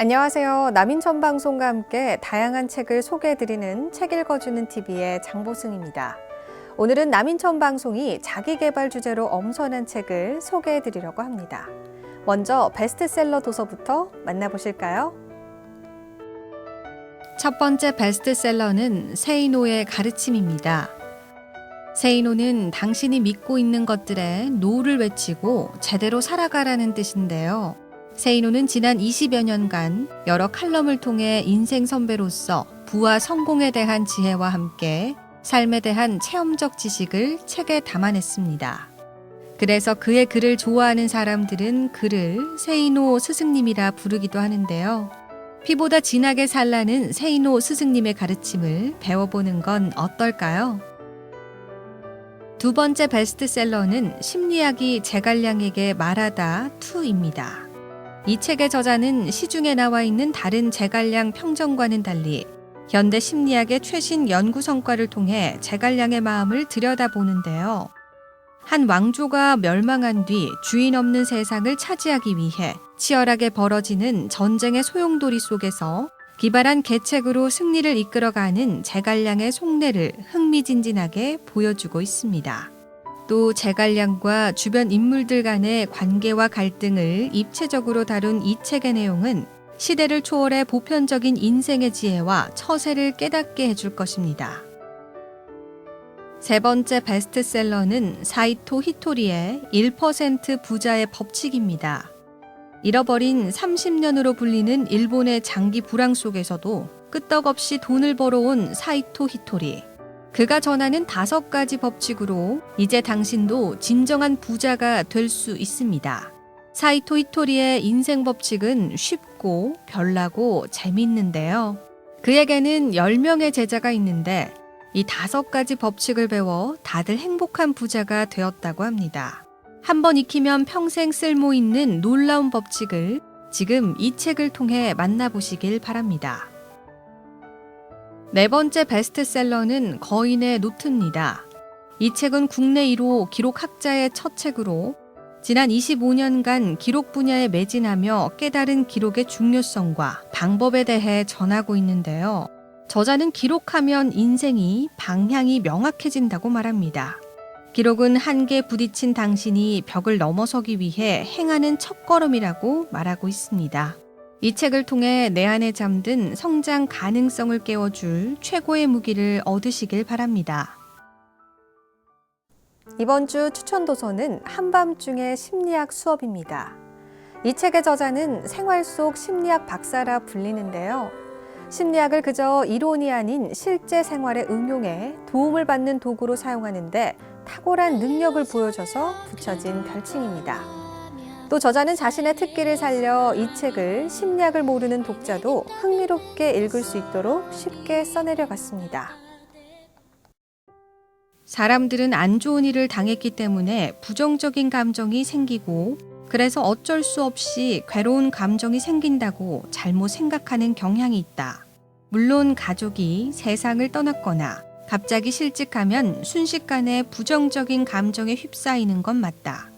안녕하세요. 남인천 방송과 함께 다양한 책을 소개해드리는 책 읽어주는 TV의 장보승입니다. 오늘은 남인천 방송이 자기계발 주제로 엄선한 책을 소개해드리려고 합니다. 먼저 베스트셀러 도서부터 만나보실까요? 첫 번째 베스트셀러는 세이노의 가르침입니다. 세이노는 당신이 믿고 있는 것들에 노를 외치고 제대로 살아가라는 뜻인데요. 세이노는 지난 20여 년간 여러 칼럼을 통해 인생 선배로서 부와 성공에 대한 지혜와 함께 삶에 대한 체험적 지식을 책에 담아냈습니다. 그래서 그의 글을 좋아하는 사람들은 그를 세이노 스승님이라 부르기도 하는데요. 피보다 진하게 살라는 세이노 스승님의 가르침을 배워보는 건 어떨까요? 두 번째 베스트셀러는 심리학이 제갈량에게 말하다 2입니다. 이 책의 저자는 시중에 나와 있는 다른 제갈량 평전과는 달리 현대 심리학의 최신 연구 성과를 통해 제갈량의 마음을 들여다보는데요. 한 왕조가 멸망한 뒤 주인 없는 세상을 차지하기 위해 치열하게 벌어지는 전쟁의 소용돌이 속에서 기발한 계책으로 승리를 이끌어가는 제갈량의 속내를 흥미진진하게 보여주고 있습니다. 또 제갈량과 주변 인물들 간의 관계와 갈등을 입체적으로 다룬 이 책의 내용은 시대를 초월해 보편적인 인생의 지혜와 처세를 깨닫게 해줄 것입니다. 세 번째 베스트셀러는 사이토 히토리의 1% 부자의 법칙입니다. 잃어버린 30년으로 불리는 일본의 장기 불황 속에서도 끄떡없이 돈을 벌어온 사이토 히토리. 그가 전하는 5가지 법칙으로 이제 당신도 진정한 부자가 될 수 있습니다. 사이토 히토리의 인생 법칙은 쉽고 별나고 재밌는데요. 그에게는 10명의 제자가 있는데 이 5가지 법칙을 배워 다들 행복한 부자가 되었다고 합니다. 한번 익히면 평생 쓸모 있는 놀라운 법칙을 지금 이 책을 통해 만나보시길 바랍니다. 네 번째 베스트셀러는 거인의 노트입니다. 이 책은 국내 1호 기록학자의 첫 책으로 지난 25년간 기록 분야에 매진하며 깨달은 기록의 중요성과 방법에 대해 전하고 있는데요. 저자는 기록하면 인생이 방향이 명확해진다고 말합니다. 기록은 한계에 부딪힌 당신이 벽을 넘어서기 위해 행하는 첫걸음이라고 말하고 있습니다. 이 책을 통해 내 안에 잠든 성장 가능성을 깨워줄 최고의 무기를 얻으시길 바랍니다. 이번 주 추천 도서는 한밤중의 심리학 수업입니다. 이 책의 저자는 생활 속 심리학 박사라 불리는데요. 심리학을 그저 이론이 아닌 실제 생활에 응용해 도움을 받는 도구로 사용하는데 탁월한 능력을 보여줘서 붙여진 별칭입니다. 또 저자는 자신의 특기를 살려 이 책을 심리학을 모르는 독자도 흥미롭게 읽을 수 있도록 쉽게 써내려갔습니다. 사람들은 안 좋은 일을 당했기 때문에 부정적인 감정이 생기고 그래서 어쩔 수 없이 괴로운 감정이 생긴다고 잘못 생각하는 경향이 있다. 물론 가족이 세상을 떠났거나 갑자기 실직하면 순식간에 부정적인 감정에 휩싸이는 건 맞다.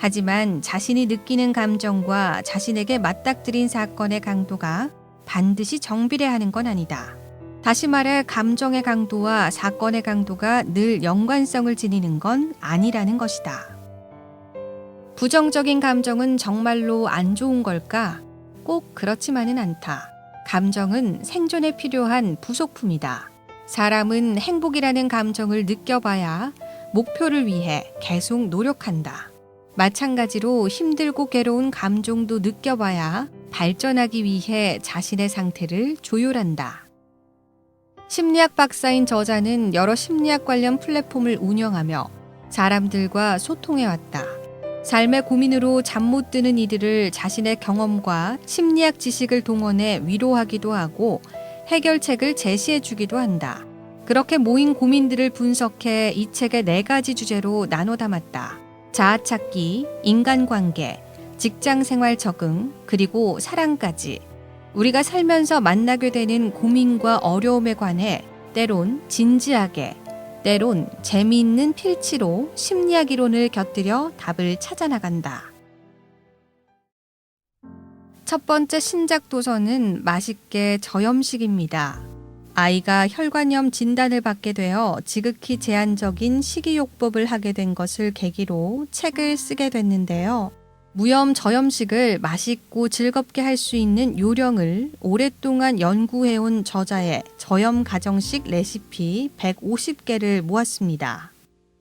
하지만 자신이 느끼는 감정과 자신에게 맞닥뜨린 사건의 강도가 반드시 정비례하는 건 아니다. 다시 말해 감정의 강도와 사건의 강도가 늘 연관성을 지니는 건 아니라는 것이다. 부정적인 감정은 정말로 안 좋은 걸까? 꼭 그렇지만은 않다. 감정은 생존에 필요한 부속품이다. 사람은 행복이라는 감정을 느껴봐야 목표를 위해 계속 노력한다. 마찬가지로 힘들고 괴로운 감정도 느껴봐야 발전하기 위해 자신의 상태를 조율한다. 심리학 박사인 저자는 여러 심리학 관련 플랫폼을 운영하며 사람들과 소통해왔다. 삶의 고민으로 잠 못 드는 이들을 자신의 경험과 심리학 지식을 동원해 위로하기도 하고 해결책을 제시해주기도 한다. 그렇게 모인 고민들을 분석해 이 책의 4가지 주제로 나눠 담았다. 자아찾기, 인간관계, 직장생활 적응, 그리고 사랑까지. 우리가 살면서 만나게 되는 고민과 어려움에 관해 때론 진지하게, 때론 재미있는 필치로 심리학 이론을 곁들여 답을 찾아나간다. 첫 번째 신작 도서는 맛있게 저염식입니다. 아이가 혈관염 진단을 받게 되어 지극히 제한적인 식이요법을 하게 된 것을 계기로 책을 쓰게 됐는데요. 무염 저염식을 맛있고 즐겁게 할 수 있는 요령을 오랫동안 연구해온 저자의 저염 가정식 레시피 150개를 모았습니다.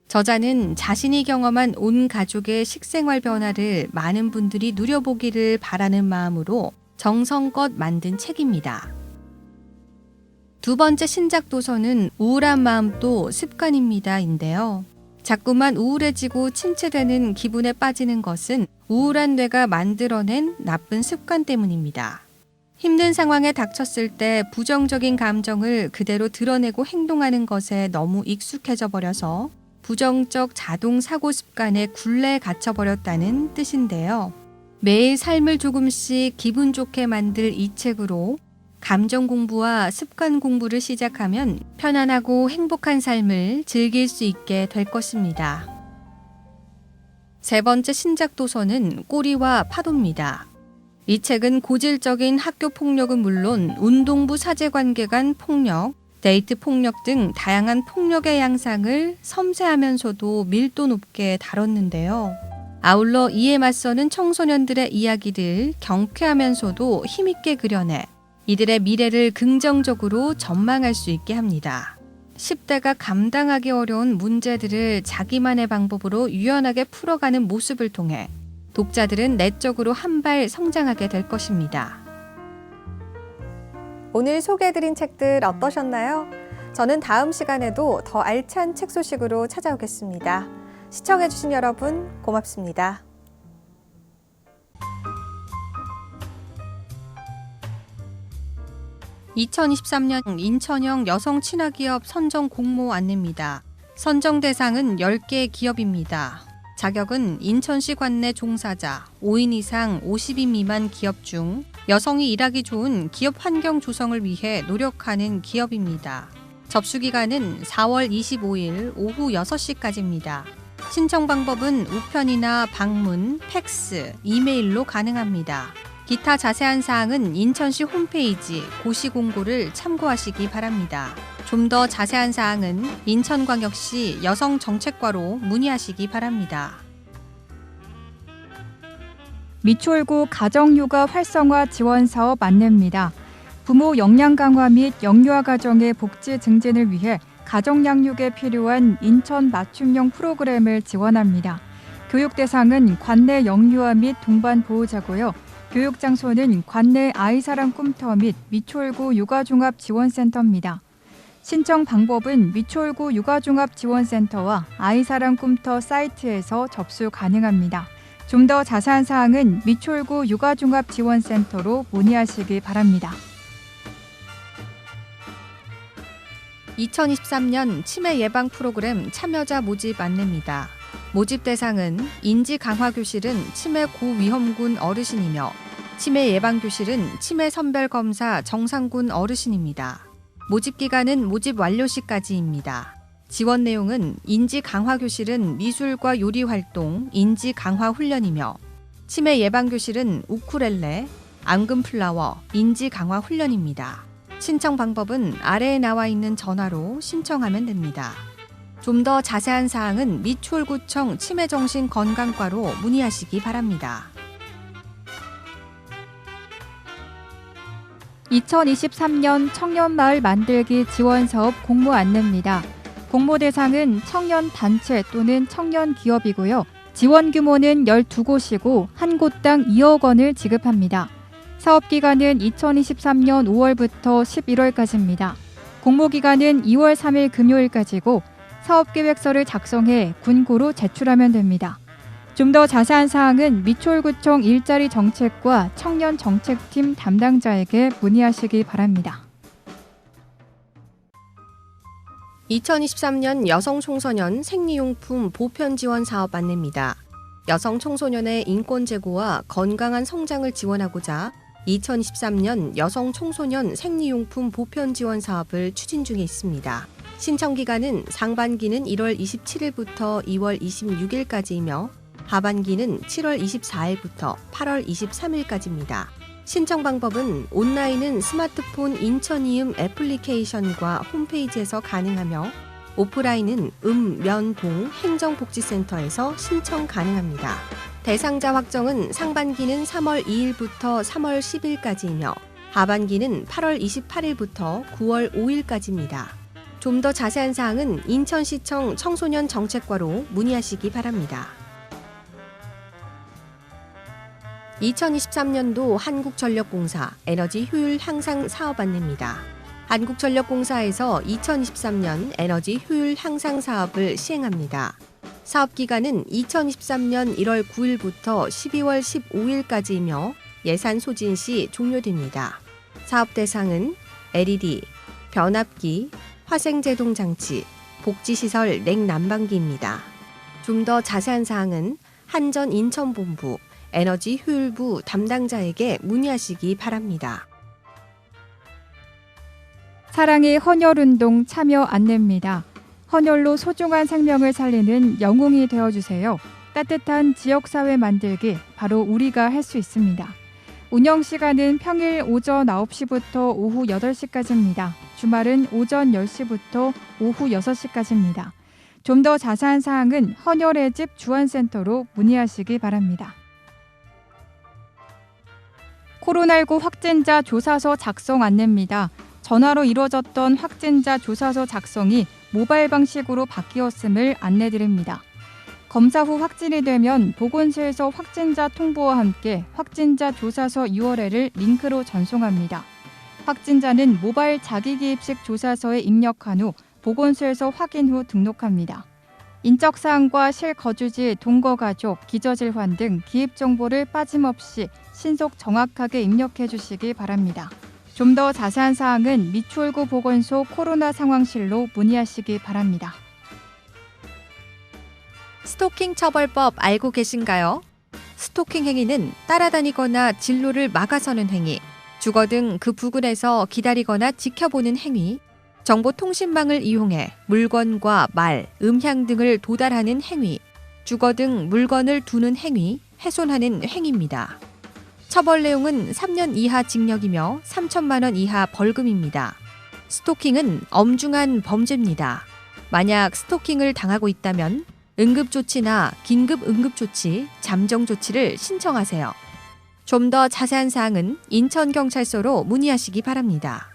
저자는 자신이 경험한 온 가족의 식생활 변화를 많은 분들이 누려보기를 바라는 마음으로 정성껏 만든 책입니다. 두 번째 신작 도서는 우울한 마음도 습관입니다인데요. 자꾸만 우울해지고 침체되는 기분에 빠지는 것은 우울한 뇌가 만들어낸 나쁜 습관 때문입니다. 힘든 상황에 닥쳤을 때 부정적인 감정을 그대로 드러내고 행동하는 것에 너무 익숙해져 버려서 부정적 자동 사고 습관에 굴레에 갇혀버렸다는 뜻인데요. 매일 삶을 조금씩 기분 좋게 만들 이 책으로 감정 공부와 습관 공부를 시작하면 편안하고 행복한 삶을 즐길 수 있게 될 것입니다. 세 번째 신작 도서는 꼬리와 파도입니다. 이 책은 고질적인 학교 폭력은 물론 운동부 사제관계 간 폭력, 데이트 폭력 등 다양한 폭력의 양상을 섬세하면서도 밀도 높게 다뤘는데요. 아울러 이에 맞서는 청소년들의 이야기를 경쾌하면서도 힘있게 그려내 이들의 미래를 긍정적으로 전망할 수 있게 합니다. 10대가 감당하기 어려운 문제들을 자기만의 방법으로 유연하게 풀어가는 모습을 통해 독자들은 내적으로 한 발 성장하게 될 것입니다. 오늘 소개해드린 책들 어떠셨나요? 저는 다음 시간에도 더 알찬 책 소식으로 찾아오겠습니다. 시청해주신 여러분 고맙습니다. 2023년 인천형 여성 친화기업 선정 공모 안내입니다. 선정 대상은 10개 기업입니다. 자격은 인천시 관내 종사자, 5인 이상 50인 미만 기업 중 여성이 일하기 좋은 기업 환경 조성을 위해 노력하는 기업입니다. 접수 기간은 4월 25일 오후 6시까지입니다. 신청 방법은 우편이나 방문, 팩스, 이메일로 가능합니다. 기타 자세한 사항은 인천시 홈페이지 고시공고를 참고하시기 바랍니다. 좀 더 자세한 사항은 인천광역시 여성정책과로 문의하시기 바랍니다. 미추홀구 가정육아 활성화 지원 사업 안내입니다. 부모 역량 강화 및 영유아 가정의 복지 증진을 위해 가정 양육에 필요한 인천 맞춤형 프로그램을 지원합니다. 교육 대상은 관내 영유아 및 동반 보호자고요. 교육 장소는 관내 아이사랑 꿈터 및 미추홀구 육아종합지원센터입니다. 신청 방법은 미추홀구 육아종합지원센터와 아이사랑 꿈터 사이트에서 접수 가능합니다. 좀 더 자세한 사항은 미추홀구 육아종합지원센터로 문의하시기 바랍니다. 2023년 치매 예방 프로그램 참여자 모집 안내입니다. 모집 대상은 인지 강화 교실은 치매 고위험군 어르신이며 치매 예방 교실은 치매 선별 검사 정상군 어르신입니다. 모집 기간은 모집 완료 시까지입니다. 지원 내용은 인지 강화 교실은 미술과 요리 활동, 인지 강화 훈련이며 치매 예방 교실은 우쿨렐레, 앙금 플라워, 인지 강화 훈련입니다. 신청 방법은 아래에 나와 있는 전화로 신청하면 됩니다. 좀 더 자세한 사항은 미추홀구청 치매정신건강과로 문의하시기 바랍니다. 2023년 청년마을 만들기 지원사업 공모 안내입니다. 공모 대상은 청년 단체 또는 청년 기업이고요. 지원 규모는 12곳이고 한 곳당 2억 원을 지급합니다. 사업 기간은 2023년 5월부터 11월까지입니다. 공모 기간은 2월 3일 금요일까지고 사업계획서를 작성해 군고로 제출하면 됩니다. 좀 더 자세한 사항은 미추홀구청 일자리 정책과 청년 정책팀 담당자에게 문의하시기 바랍니다. 2023년 여성 청소년 생리용품 보편 지원 사업 안내입니다. 여성 청소년의 인권 제고와 건강한 성장을 지원하고자 2023년 여성 청소년 생리용품 보편 지원 사업을 추진 중에 있습니다. 신청 기간은 상반기는 1월 27일부터 2월 26일까지이며 하반기는 7월 24일부터 8월 23일까지입니다. 신청 방법은 온라인은 스마트폰 인천이음 애플리케이션과 홈페이지에서 가능하며 오프라인은 면동 행정복지센터에서 신청 가능합니다. 대상자 확정은 상반기는 3월 2일부터 3월 10일까지이며 하반기는 8월 28일부터 9월 5일까지입니다. 좀 더 자세한 사항은 인천시청 청소년 정책과로 문의하시기 바랍니다. 2023년도 한국전력공사 에너지 효율 향상 사업 안내입니다. 한국전력공사에서 2023년 에너지 효율 향상 사업을 시행합니다. 사업 기간은 2023년 1월 9일부터 12월 15일까지이며 예산 소진 시 종료됩니다. 사업 대상은 LED, 변압기, 화생제동 장치, 복지시설 냉난방기입니다. 좀 더 자세한 사항은 한전 인천본부 에너지 효율부 담당자에게 문의하시기 바랍니다. 사랑의 헌혈운동 참여 안내입니다. 헌혈로 소중한 생명을 살리는 영웅이 되어주세요. 따뜻한 지역사회 만들기, 바로 우리가 할 수 있습니다. 운영 시간은 평일 오전 9시부터 오후 8시까지입니다. 주말은 오전 10시부터 오후 6시까지입니다. 좀 더 자세한 사항은 헌혈의 집 주안센터로 문의하시기 바랍니다. 코로나19 확진자 조사서 작성 안내입니다. 전화로 이루어졌던 확진자 조사서 작성이 모바일 방식으로 바뀌었음을 안내드립니다. 검사 후 확진이 되면 보건소에서 확진자 통보와 함께 확진자 조사서 URL을 링크로 전송합니다. 확진자는 모바일 자기기입식 조사서에 입력한 후 보건소에서 확인 후 등록합니다. 인적사항과 실거주지, 동거가족, 기저질환 등 기입 정보를 빠짐없이 신속 정확하게 입력해 주시기 바랍니다. 좀 더 자세한 사항은 미추홀구 보건소 코로나 상황실로 문의하시기 바랍니다. 스토킹 처벌법 알고 계신가요? 스토킹 행위는 따라다니거나 진로를 막아서는 행위, 주거 등 그 부근에서 기다리거나 지켜보는 행위, 정보통신망을 이용해 물건과 말, 음향 등을 도달하는 행위, 주거 등 물건을 두는 행위, 훼손하는 행위입니다. 처벌 내용은 3년 이하 징역이며 3천만 원 이하 벌금입니다. 스토킹은 엄중한 범죄입니다. 만약 스토킹을 당하고 있다면 응급조치나 긴급응급조치, 잠정조치를 신청하세요. 좀 더 자세한 사항은 인천경찰서로 문의하시기 바랍니다.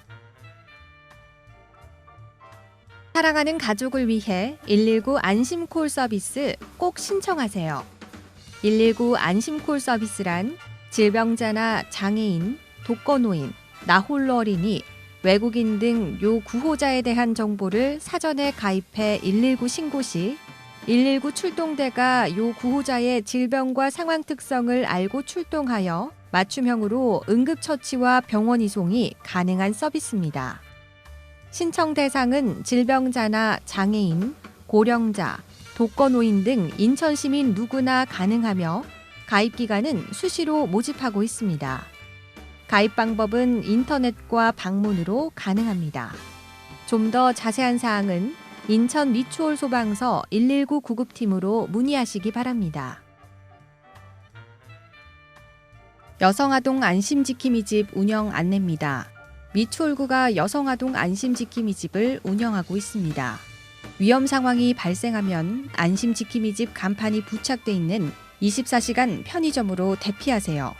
사랑하는 가족을 위해 119 안심콜 서비스 꼭 신청하세요. 119 안심콜 서비스란 질병자나 장애인, 독거노인, 나홀로 어린이, 외국인 등 요 구호자에 대한 정보를 사전에 가입해 119 신고 시 119 출동대가 요 구호자의 질병과 상황 특성을 알고 출동하여 맞춤형으로 응급처치와 병원 이송이 가능한 서비스입니다. 신청 대상은 질병자나 장애인, 고령자, 독거노인 등 인천시민 누구나 가능하며 가입 기간은 수시로 모집하고 있습니다. 가입 방법은 인터넷과 방문으로 가능합니다. 좀 더 자세한 사항은 인천 미추홀 소방서 119 구급팀으로 문의하시기 바랍니다. 여성아동 안심지킴이집 운영 안내입니다. 미추홀구가 여성아동 안심지킴이집을 운영하고 있습니다. 위험 상황이 발생하면 안심지킴이집 간판이 부착돼 있는 24시간 편의점으로 대피하세요.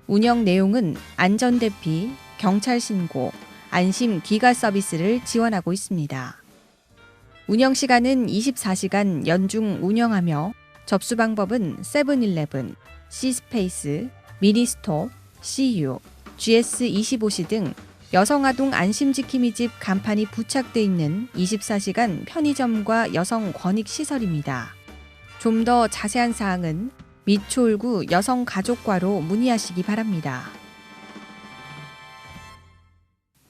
운영 내용은 안전대피, 경찰신고, 안심 귀가 서비스를 지원하고 있습니다. 운영 시간은 24시간 연중 운영하며 접수 방법은 세븐일레븐, C스페이스, 미니스톱, CU, GS25시 등 여성아동 안심지킴이집 간판이 부착돼 있는 24시간 편의점과 여성 권익시설입니다. 좀 더 자세한 사항은 미추홀구 여성가족과로 문의하시기 바랍니다.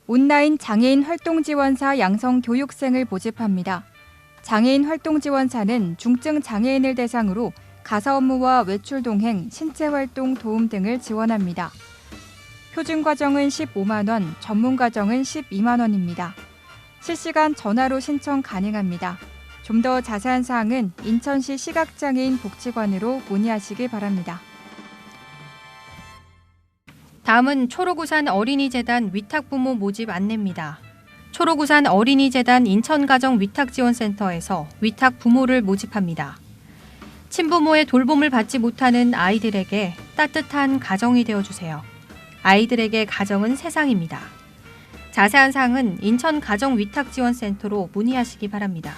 온라인 장애인 활동지원사 양성교육생을 모집합니다. 장애인 활동지원사는 중증 장애인을 대상으로 가사 업무와 외출 동행, 신체 활동 도움 등을 지원합니다. 표준 과정은 15만 원, 전문 과정은 12만 원입니다. 실시간 전화로 신청 가능합니다. 좀 더 자세한 사항은 인천시 시각장애인 복지관으로 문의하시기 바랍니다. 다음은 초록우산 어린이재단 위탁부모 모집 안내입니다. 초록우산 어린이재단 인천가정위탁지원센터에서 위탁부모를 모집합니다. 친부모의 돌봄을 받지 못하는 아이들에게 따뜻한 가정이 되어주세요. 아이들에게 가정은 세상입니다. 자세한 사항은 인천가정위탁지원센터로 문의하시기 바랍니다.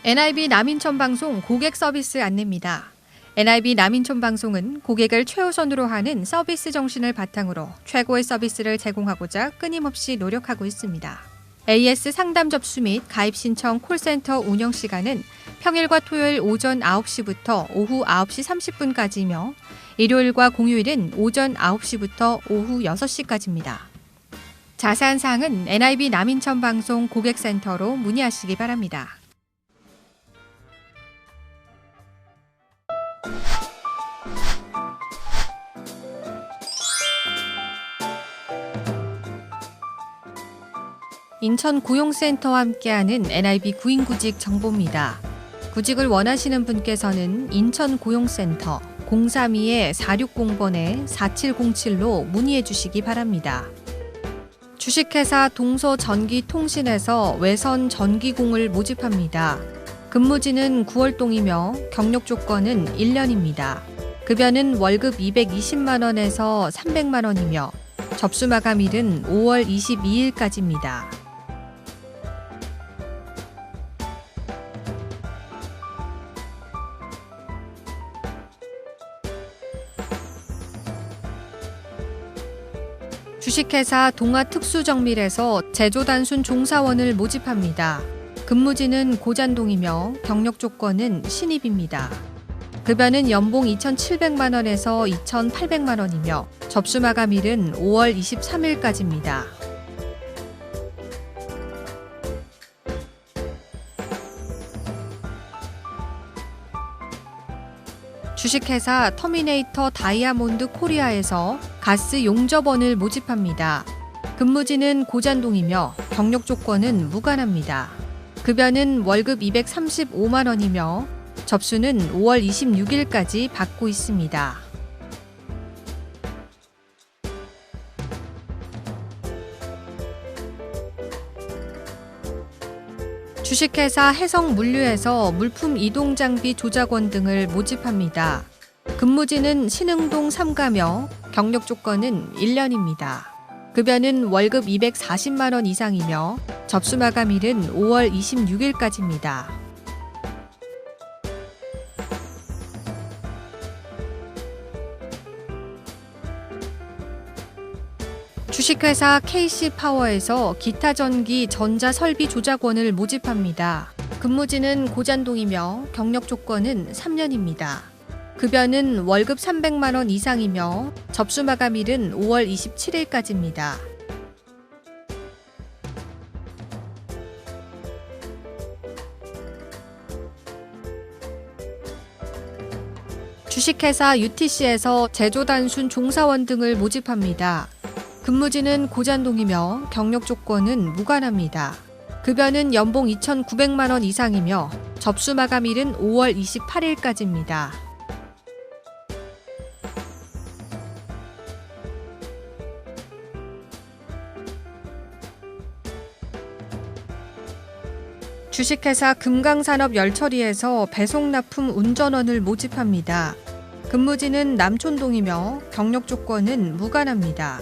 NIB 남인천 방송 고객 서비스 안내입니다. NIB 남인천 방송은 고객을 최우선으로 하는 서비스 정신을 바탕으로 최고의 서비스를 제공하고자 끊임없이 노력하고 있습니다. AS 상담 접수 및 가입 신청 콜센터 운영 시간은 평일과 토요일 오전 9시부터 오후 9시 30분까지이며 일요일과 공휴일은 오전 9시부터 오후 6시까지입니다. 자세한 사항은 NIB 남인천 방송 고객센터로 문의하시기 바랍니다. 인천 고용센터와 함께하는 NIB 구인구직 정보입니다. 구직을 원하시는 분께서는 인천 고용센터 032-460번에 4707로 문의해 주시기 바랍니다. 주식회사 동서전기통신에서 외선 전기공을 모집합니다. 근무지는 9월동이며 경력 조건은 1년입니다. 급여는 월급 220만 원에서 300만 원이며 접수 마감일은 5월 22일까지입니다. 주식회사 동아특수정밀에서 제조단순 종사원을 모집합니다. 근무지는 고잔동이며 경력 조건은 신입입니다. 급여는 연봉 2,700만 원에서 2,800만 원이며 접수 마감일은 5월 23일까지입니다. 주식회사 터미네이터 다이아몬드 코리아에서 가스 용접원을 모집합니다. 근무지는 고잔동이며 경력 조건은 무관합니다. 급여는 월급 235만 원이며 접수는 5월 26일까지 받고 있습니다. 주식회사 해성물류에서 물품 이동장비 조작원 등을 모집합니다. 근무지는 신흥동 3가며 경력 조건은 1년입니다. 급여는 월급 240만 원 이상이며 접수 마감일은 5월 26일까지입니다. 주식회사 KC파워에서 기타전기 전자설비 조작원을 모집합니다. 근무지는 고잔동이며 경력 조건은 3년입니다. 급여는 월급 300만 원 이상이며 접수 마감일은 5월 27일까지입니다. 주식회사 UTC에서 제조단순 종사원 등을 모집합니다. 근무지는 고잔동이며 경력 조건은 무관합니다. 급여는 연봉 2,900만 원 이상이며 접수 마감일은 5월 28일까지입니다. 주식회사 금강산업 열처리에서 배송납품 운전원을 모집합니다. 근무지는 남촌동이며 경력 조건은 무관합니다.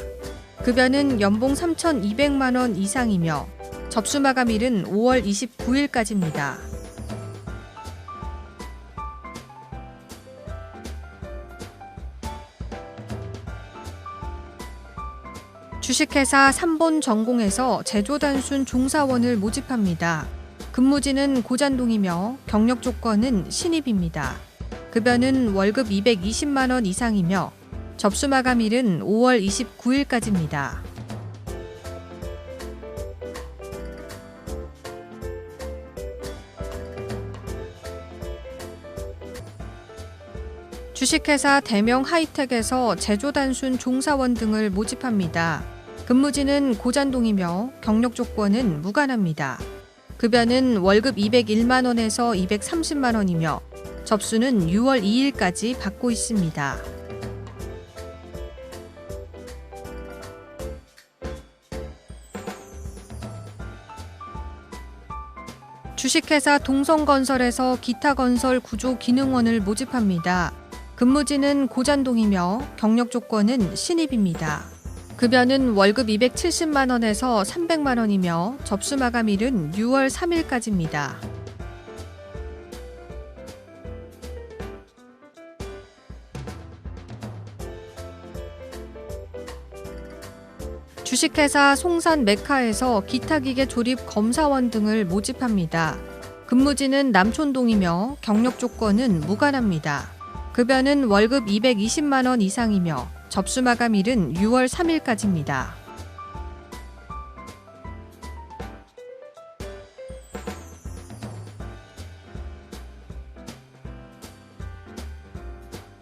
급여는 연봉 3,200만 원 이상이며 접수 마감일은 5월 29일까지입니다. 주식회사 삼본전공에서 제조단순 종사원을 모집합니다. 근무지는 고잔동이며 경력 조건은 신입입니다. 급여는 월급 220만 원 이상이며 접수 마감일은 5월 29일까지입니다. 주식회사 대명 하이텍에서 제조단순 종사원 등을 모집합니다. 근무지는 고잔동이며 경력 조건은 무관합니다. 급여는 월급 201만 원에서 230만 원이며 접수는 6월 2일까지 받고 있습니다. 주식회사 동성건설에서 기타건설 구조 기능원을 모집합니다. 근무지는 고잔동이며 경력 조건은 신입입니다. 급여는 월급 270만 원에서 300만 원이며 접수 마감일은 6월 3일까지입니다. 주식회사 송산 메카에서 기타기계 조립 검사원 등을 모집합니다. 근무지는 남촌동이며 경력 조건은 무관합니다. 급여는 월급 220만 원 이상이며 접수 마감일은 6월 3일까지입니다.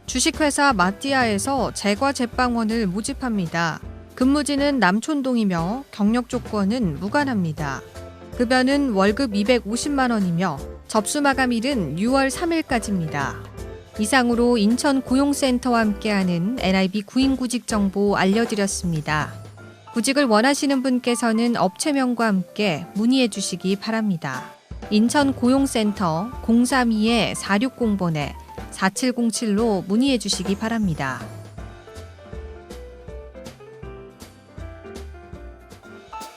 주식회사 마띠아에서 제과 제빵원을 모집합니다. 근무지는 남촌동이며 경력 조건은 무관합니다. 급여는 월급 250만 원이며 접수 마감일은 6월 3일까지입니다. 이상으로 인천 고용센터와 함께하는 NIB 구인구직 정보 알려드렸습니다. 구직을 원하시는 분께서는 업체명과 함께 문의해 주시기 바랍니다. 인천 고용센터 032-4600번에 4707로 문의해 주시기 바랍니다.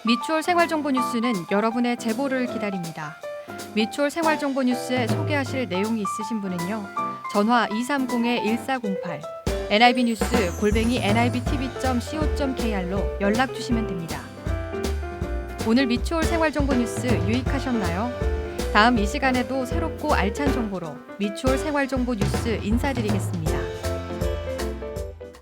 미추홀 생활정보 뉴스는 여러분의 제보를 기다립니다. 미추홀 생활정보 뉴스에 소개하실 내용이 있으신 분은요. 전화 230-1408, nibnews@nibtv.co.kr로 연락 주시면 됩니다. 오늘 미추홀 생활정보 뉴스 유익하셨나요? 다음 이 시간에도 새롭고 알찬 정보로 미추홀 생활정보 뉴스 인사드리겠습니다.